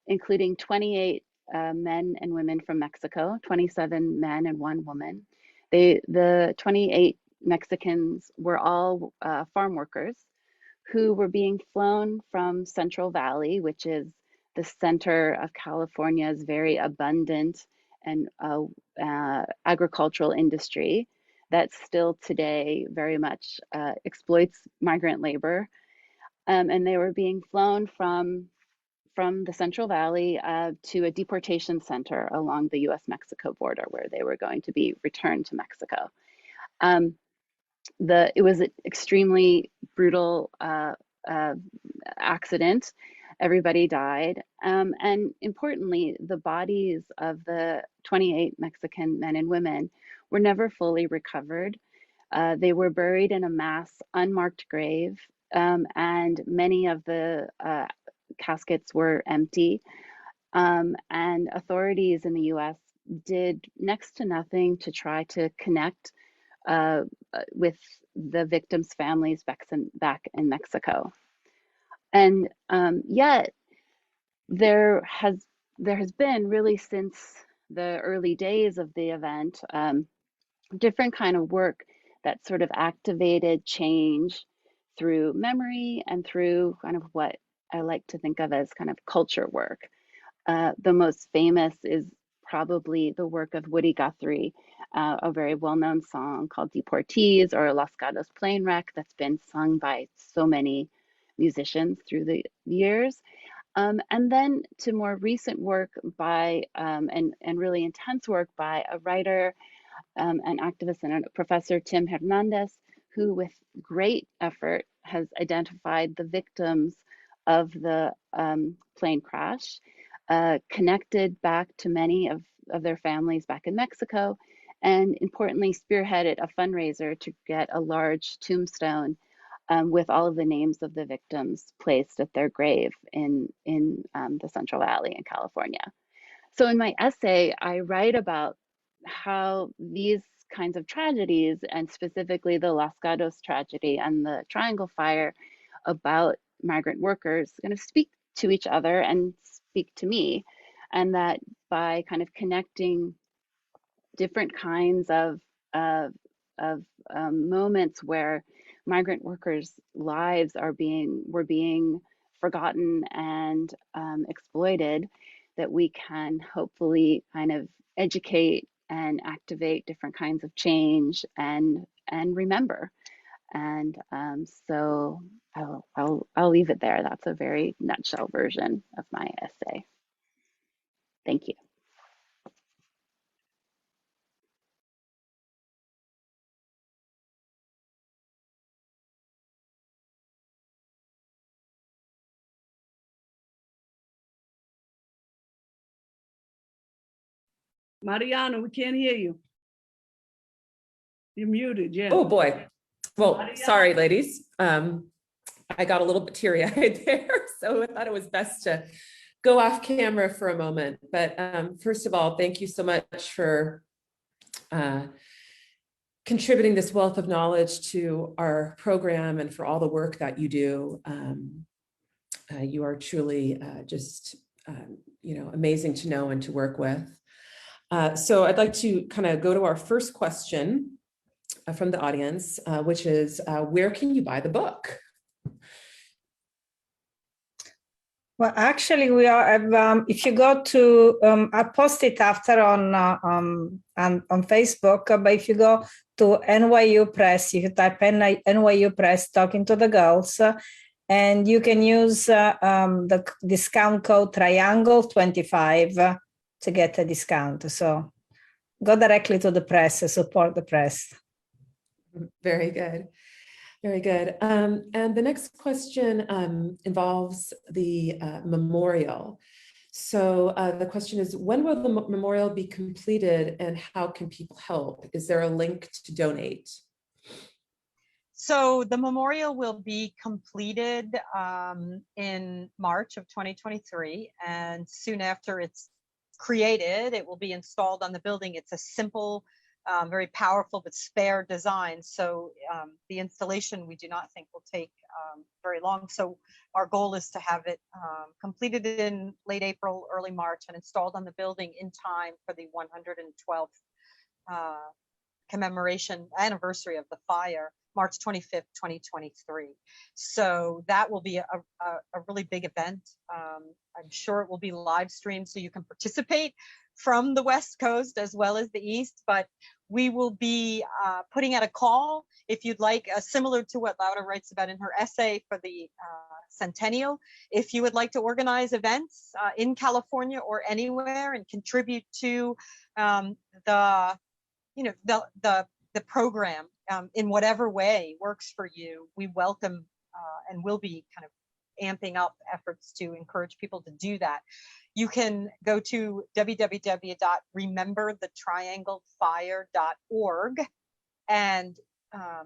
including 28 men and women from Mexico, 27 men and 1 woman. The 28 Mexicans were all farm workers who were being flown from Central Valley, which is the center of California's very abundant and agricultural industry that still today very much exploits migrant labor. And they were being flown from the Central Valley to a deportation center along the US-Mexico border where they were going to be returned to Mexico. It was an extremely brutal accident. Everybody died. And importantly, the bodies of the 28 Mexican men and women were never fully recovered. They were buried in a mass unmarked grave, and many of the caskets were empty. And authorities in the US did next to nothing to try to connect with the victims' families back in Mexico. And yet there has been really since the early days of the event, different kind of work that sort of activated change through memory and through kind of what I like to think of as kind of culture work. The most famous is probably the work of Woody Guthrie, a very well-known song called Deportees or Los Gatos Plane Wreck that's been sung by so many musicians through the years. And then to more recent work by, and really intense work by a writer, an activist and a professor, Tim Hernandez, who with great effort has identified the victims of the plane crash, connected back to many of their families back in Mexico, and importantly spearheaded a fundraiser to get a large tombstone with all of the names of the victims placed at their grave in the Central Valley in California. So in my essay, I write about how these kinds of tragedies, and specifically the Los Gatos tragedy and the Triangle Fire, about migrant workers, kind of speak to each other and speak to me. And that by kind of connecting different kinds of moments where migrant workers' lives were being forgotten and exploited, that we can hopefully kind of educate and activate different kinds of change and remember. And so I'll leave it there. That's a very nutshell version of my essay. Thank you. Mariana, we can't hear you. You're muted, yeah. Oh, boy. Well, sorry, ladies. I got a little bit teary-eyed there, so I thought it was best to go off camera for a moment. But first of all, thank you so much for contributing this wealth of knowledge to our program and for all the work that you do. You are truly just, amazing to know and to work with. So I'd like to kind of go to our first question from the audience, which is, where can you buy the book? Well, actually, we are. If you go to, I'll post it after on Facebook. But if you go to NYU Press, you type NYU Press Talking to the Girls, and you can use the discount code Triangle25 to get a discount. So go directly to the press, support the press. Very good. Very good. And the next question involves the memorial. So the question is, when will the memorial be completed and how can people help? Is there a link to donate? So the memorial will be completed in March of 2023, and soon after it's created, it will be installed on the building. It's a simple, very powerful but spare design. So the installation, we do not think will take very long. So our goal is to have it completed in late April, early March, and installed on the building in time for the 112th commemoration anniversary of the fire, March 25th, 2023. So that will be a really big event. I'm sure it will be live streamed so you can participate from the West Coast as well as the East, but we will be putting out a call if you'd like, similar to what Laura writes about in her essay for the centennial. If you would like to organize events in California or anywhere and contribute to the program in whatever way works for you, we welcome and will be kind of amping up efforts to encourage people to do that. You can go to www.rememberthetrianglefire.org and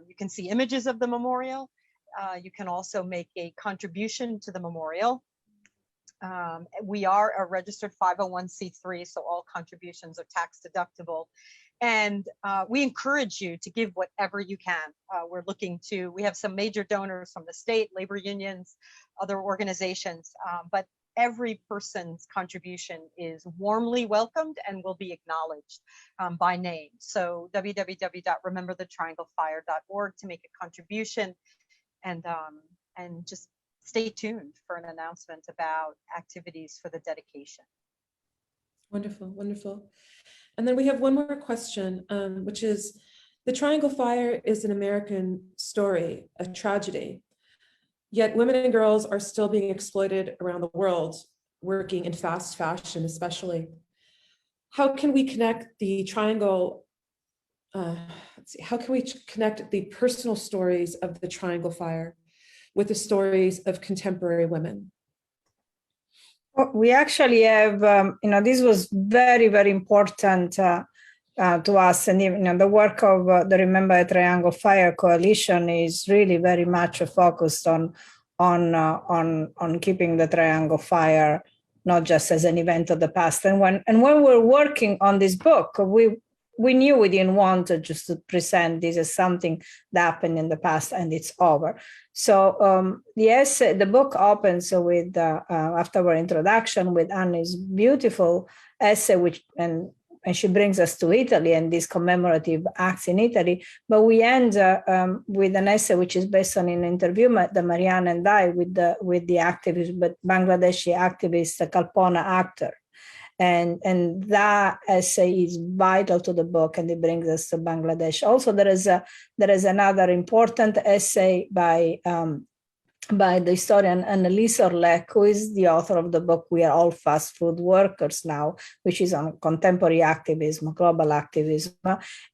you can see images of the memorial. You can also make a contribution to the memorial. We are a registered 501c3, so all contributions are tax deductible. And we encourage you to give whatever you can. We have some major donors from the state, labor unions, other organizations, but every person's contribution is warmly welcomed and will be acknowledged by name. So www.rememberthetrianglefire.org to make a contribution, and just stay tuned for an announcement about activities for the dedication. Wonderful, wonderful. And then we have one more question, which is, the Triangle Fire is an American story, a tragedy. Yet women and girls are still being exploited around the world, working in fast fashion especially. How can we connect the triangle, how can we connect the personal stories of the Triangle Fire with the stories of contemporary women? Well, we actually have, this was very, very important to us. And even the work of the Remember the Triangle Fire Coalition is really very much focused on keeping the Triangle Fire not just as an event of the past. And when we're working on this book, we knew we didn't want to just present this as something that happened in the past and it's over. So the book opens with, after our introduction, with Annie's beautiful essay, and she brings us to Italy and these commemorative acts in Italy. But we end with an essay which is based on an interview that Mary Anne and I with the activist, but Bangladeshi activist Kalpana actor. And that essay is vital to the book, and it brings us to Bangladesh. Also, there is another important essay by the historian Annalise Orlec, who is the author of the book We Are All Fast Food Workers Now, which is on contemporary activism, global activism,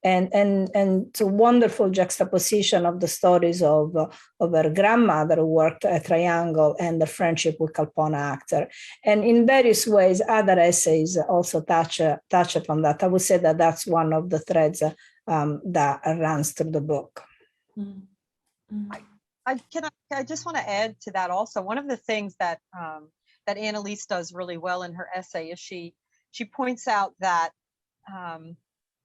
and it's a wonderful juxtaposition of the stories of her grandmother who worked at Triangle and the friendship with Kalpana actor. And in various ways, other essays also touch upon that. I would say that that's one of the threads that runs through the book. Mm-hmm. I just want to add to that also. One of the things that that Annalise does really well in her essay is she points out that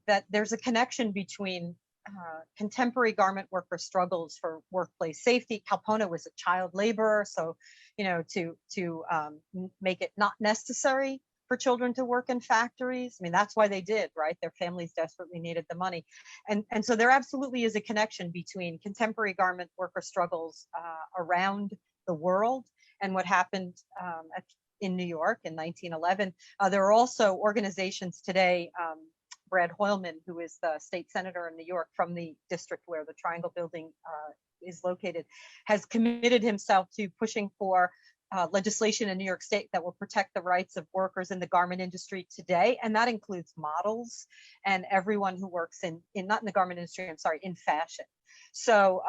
that there's a connection between contemporary garment worker struggles for workplace safety. Kalpana was a child laborer, so to make it not necessary for children to work in factories. I mean, that's why they did, right? Their families desperately needed the money. And so there absolutely is a connection between contemporary garment worker struggles around the world and what happened in New York in 1911. There are also organizations today, Brad Hoylman, who is the state senator in New York from the district where the Triangle Building is located, has committed himself to pushing for legislation in New York State that will protect the rights of workers in the garment industry today. And that includes models and everyone who works in not in the garment industry, I'm sorry, in fashion. So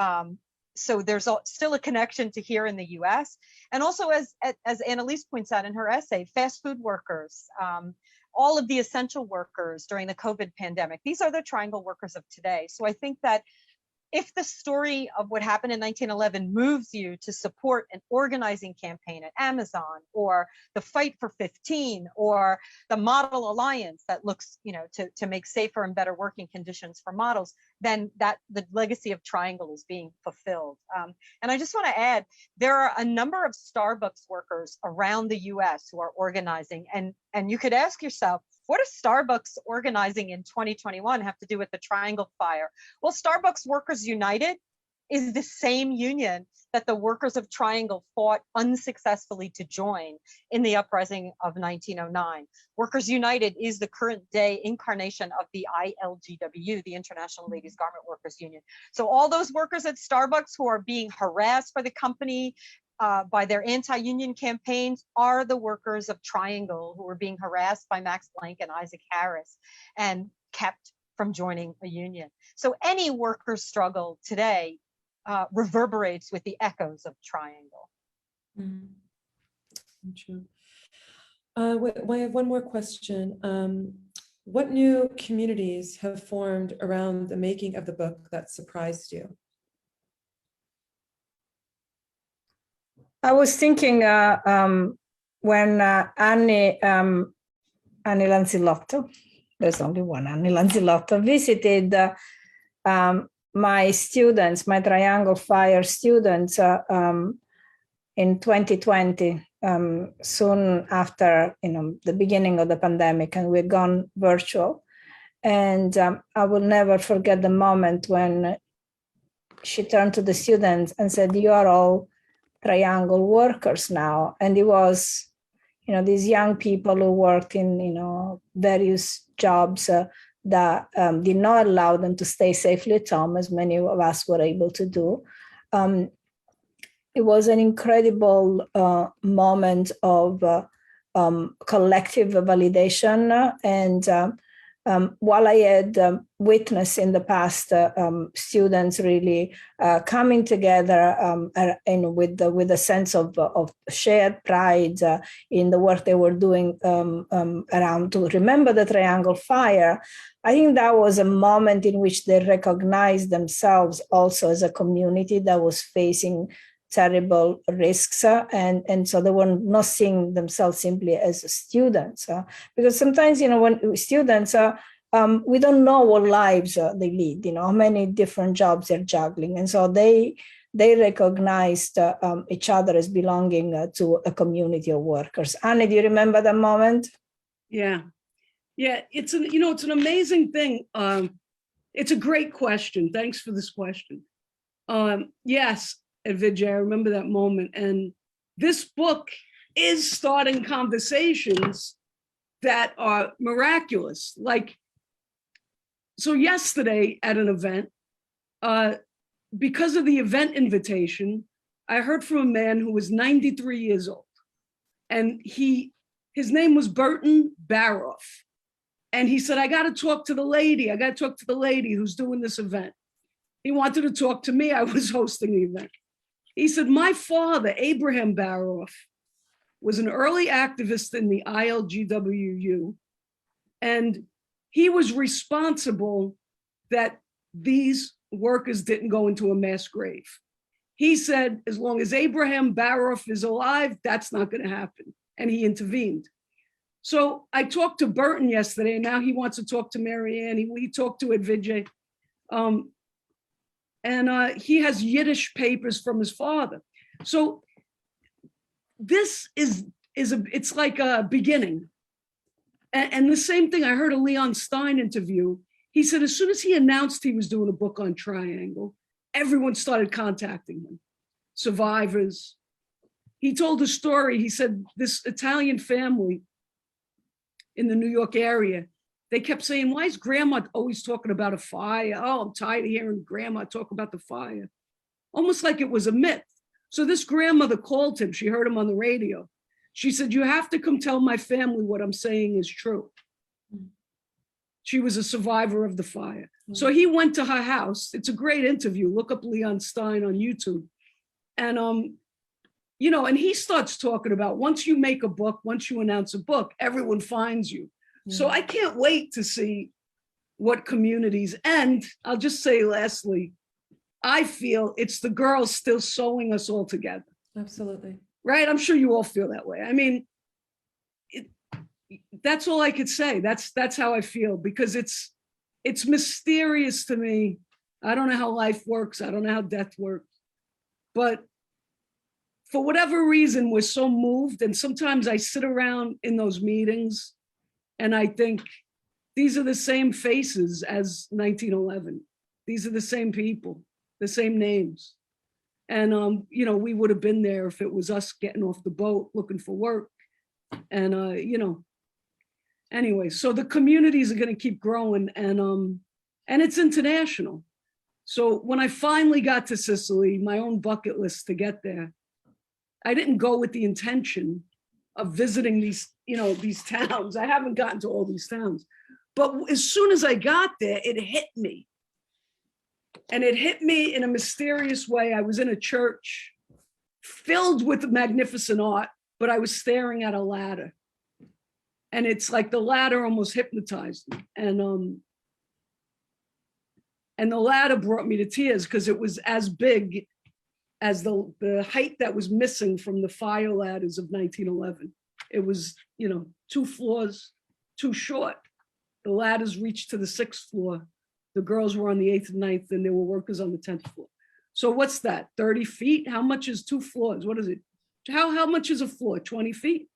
so there's still a connection to here in the US. And also, as Annalise points out in her essay, fast food workers, all of the essential workers during the COVID pandemic, these are the Triangle workers of today. So I think that if the story of what happened in 1911 moves you to support an organizing campaign at Amazon, or the Fight for 15, or the Model Alliance that looks, to make safer and better working conditions for models, then that the legacy of Triangle is being fulfilled. And I just want to add, there are a number of Starbucks workers around the US who are organizing, and you could ask yourself, what does Starbucks organizing in 2021 have to do with the Triangle Fire? Well, Starbucks Workers United is the same union that the workers of Triangle fought unsuccessfully to join in the uprising of 1909. Workers United is the current day incarnation of the ILGW, the International Ladies Garment Workers Union. So all those workers at Starbucks who are being harassed by the company, by their anti-union campaigns, are the workers of Triangle who were being harassed by Max Planck and Isaac Harris and kept from joining a union. So any worker struggle today reverberates with the echoes of Triangle. True. I have one more question. What new communities have formed around the making of the book that surprised you? I was thinking when Annie Lanzillotto, there's only one Annie Lanzillotto, visited my students, my Triangle Fire students in 2020, soon after the beginning of the pandemic, and we've gone virtual. And I will never forget the moment when she turned to the students and said, "You are all Triangle workers now." And it was, these young people who worked in, various jobs that did not allow them to stay safely at home, as many of us were able to do. it was an incredible moment of collective validation. And while I had witnessed in the past students really coming together and with a sense of shared pride in the work they were doing around to remember the Triangle Fire, I think that was a moment in which they recognized themselves also as a community that was facing terrible risks, and so they were not seeing themselves simply as students, because sometimes, you know, when students we don't know what lives they lead, you know, how many different jobs they're juggling, and so they recognized each other as belonging to a community of workers. Annie, do you remember that moment? Yeah, it's an, you know, it's an amazing thing. It's a great question. Thanks for this question. Yes, Edvige, I remember that moment. And this book is starting conversations that are miraculous. Like, so yesterday at an event, because of the event invitation, I heard from a man who was 93 years old. And his name was Burton Baroff. And he said, I got to talk to the lady. I got to talk to the lady who's doing this event. He wanted to talk to me. I was hosting the event. He said, my father, Abraham Baroff, was an early activist in the ILGWU, and he was responsible that these workers didn't go into a mass grave. He said, as long as Abraham Baroff is alive, that's not going to happen. And he intervened. So I talked to Burton yesterday, and now he wants to talk to Mary Anne. He talked to Edvige. And he has Yiddish papers from his father. So this it's like a beginning. And the same thing, I heard a Leon Stein interview. He said, as soon as he announced he was doing a book on Triangle, everyone started contacting him, survivors. He told a story. He said, this Italian family in the New York area, they kept saying, why is grandma always talking about a fire? Oh, I'm tired of hearing grandma talk about the fire. Almost like it was a myth. So this grandmother called him. She heard him on the radio. She said, you have to come tell my family what I'm saying is true. She was a survivor of the fire. So he went to her house. It's a great interview. Look up Leon Stein on YouTube. And, you know, and he starts talking about once you make a book, once you announce a book, everyone finds you. So I can't wait to see what communities, and I'll just say lastly, I feel it's the girls still sewing us all together. Absolutely. Right? I'm sure you all feel that way. I mean, that's all I could say. That's how I feel, because it's mysterious to me. I don't know how life works. I don't know how death works. But for whatever reason, we're so moved. And sometimes I sit around in those meetings and I think, these are the same faces as 1911. These are the same people, the same names. And, you know, we would have been there if it was us getting off the boat looking for work. And, you know, anyway, so the communities are going to keep growing, and it's international. So when I finally got to Sicily, my own bucket list to get there, I didn't go with the intention of visiting these, you know, these towns. I haven't gotten to all these towns, but as soon as I got there, it hit me. And it hit me in a mysterious way. I was in a church filled with magnificent art, but I was staring at a ladder. And it's like the ladder almost hypnotized me. And the ladder brought me to tears because it was as big as the height that was missing from the fire ladders of 1911. It was, you know, 2 floors too short. The ladders reached to the 6th floor. The girls were on the 8th and 9th, and there were workers on the 10th floor. So what's that, 30 feet? How much is 2 floors? What is it? How much is a floor? 20 feet?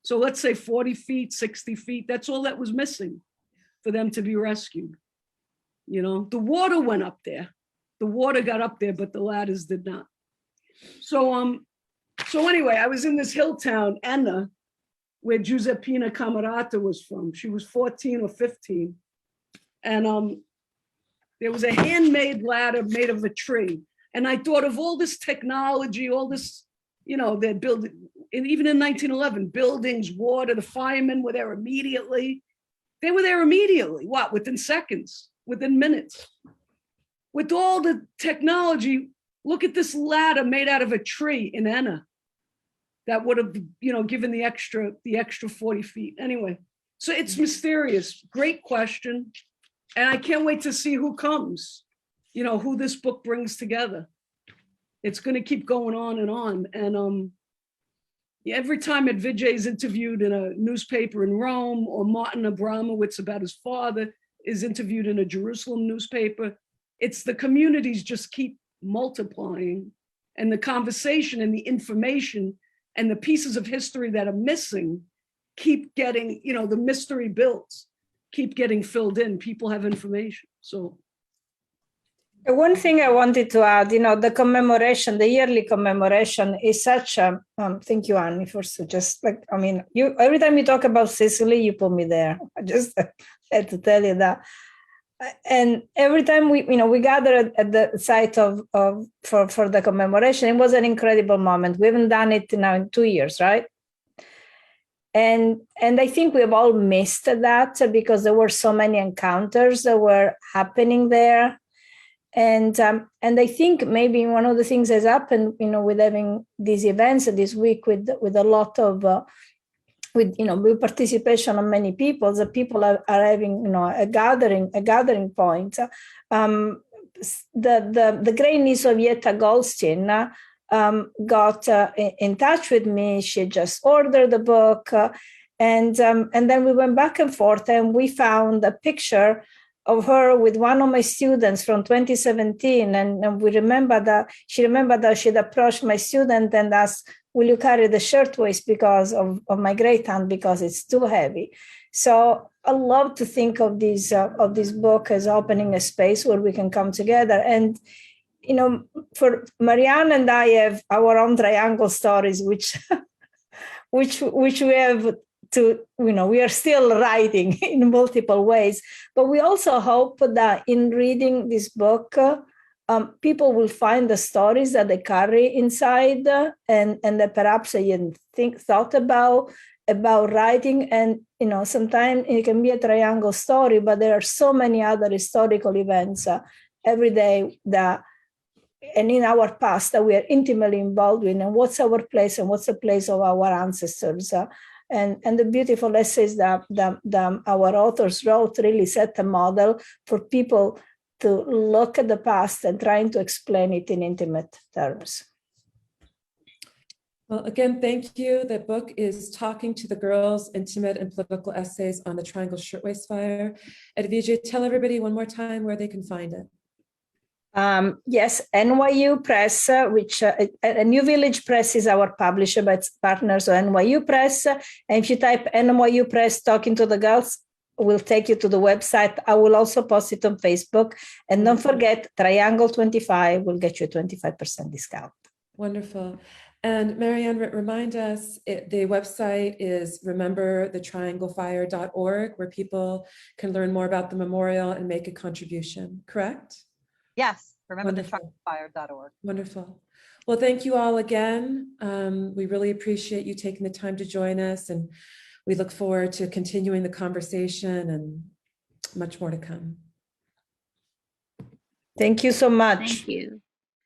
So let's say 40 feet, 60 feet. That's all that was missing for them to be rescued. You know, the water went up there. The water got up there, but the ladders did not. So anyway, I was in this hill town, Enna, where Giuseppina Camerata was from. She was 14 or 15. And there was a handmade ladder made of a tree. And I thought of all this technology, all this, you know, they're building, and even in 1911, buildings, water, the firemen were there immediately. They were there immediately. What? Within seconds, within minutes. With all the technology, look at this ladder made out of a tree in Enna that would have, you know, given the extra 40 feet. Anyway, so it's mysterious. Great question. And I can't wait to see who comes, you know, who this book brings together. It's going to keep going on. And every time Edvige is interviewed in a newspaper in Rome, or Martin Abramowitz about his father is interviewed in a Jerusalem newspaper, it's the communities just keep multiplying, and the conversation and the information and the pieces of history that are missing keep getting, you know, the mystery built, keep getting filled in. People have information. So one thing I wanted to add, you know, the commemoration, the yearly commemoration is such a, thank you, Annie, for just like, I mean, you, every time you talk about Sicily, you put me there. I just had to tell you that. And every time we, you know, we gather at the site for the commemoration, it was an incredible moment. We haven't done it now in 2 years, right? And I think we have all missed that because there were so many encounters that were happening there. And I think maybe one of the things has happened, you know, with having these events this week with a lot of with participation of many people, the people are having, you know, a gathering point. The great niece of Jetta Goldstein got in touch with me. She just ordered the book, and then we went back and forth, and we found a picture of her with one of my students from 2017, and we remember that she remembered that she'd approached my student and asked, "Will you carry the shirtwaist because of my great aunt because it's too heavy?" So I love to think of this book as opening a space where we can come together. And you know, for Mary Anne and I have our own triangle stories, which we have to, you know, we are still writing in multiple ways, but we also hope that in reading this book, people will find the stories that they carry inside, and that perhaps they hadn't thought about writing. And you know, sometimes it can be a triangle story, but there are so many other historical events every day and in our past that we are intimately involved in, and what's our place and what's the place of our ancestors. And the beautiful essays that our authors wrote really set a model for people to look at the past and trying to explain it in intimate terms. Well, again, thank you. The book is Talking to the Girls, Intimate and Political Essays on the Triangle Shirtwaist Fire. Edvige, tell everybody one more time where they can find it. Yes, NYU Press, which a New Village Press is our publisher, but it's partners of NYU Press. And if you type NYU Press Talking to the Girls, we'll take you to the website. I will also post it on Facebook. And don't forget, Triangle 25 will get you a 25% discount. Wonderful. And Mary Anne, remind us, the website is rememberthetrianglefire.org, where people can learn more about the memorial and make a contribution, correct? Yes, rememberthetrianglefire.org. Wonderful. Well, thank you all again. We really appreciate you taking the time to join us, and we look forward to continuing the conversation and much more to come. Thank you so much. Thank you.